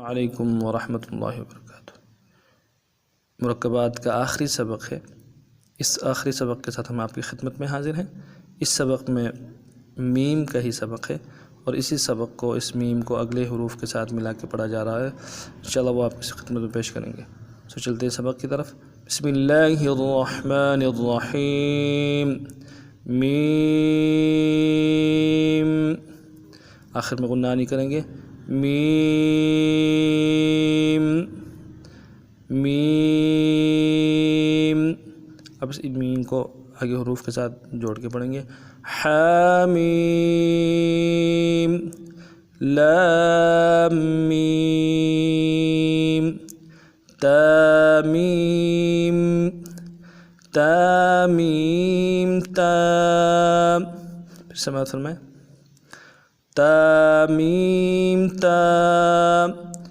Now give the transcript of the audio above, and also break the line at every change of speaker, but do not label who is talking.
علیکم ورحمۃ اللہ وبرکاتہ۔ مرکبات کا آخری سبق ہے۔ اس آخری سبق کے ساتھ ہم آپ کی خدمت میں حاضر ہیں۔ اس سبق میں میم کا ہی سبق ہے اور اسی سبق کو، اس میم کو اگلے حروف کے ساتھ ملا کے پڑھا جا رہا ہے۔ انشاءاللہ وہ آپ کی خدمت میں پیش کریں گے۔ سو چلتے ہیں سبق کی طرف۔ بسم اللہ الرحمن الرحیم۔ میم، آخر میں غنہ نہیں کریں گے۔ میم میم۔ اب اس میم کو آگے حروف کے ساتھ جوڑ کے پڑھیں گے۔ حامیم، لام میم، تامیم، تامیم، تام، پھر سماعت فرمائیں۔ تامیم، تام،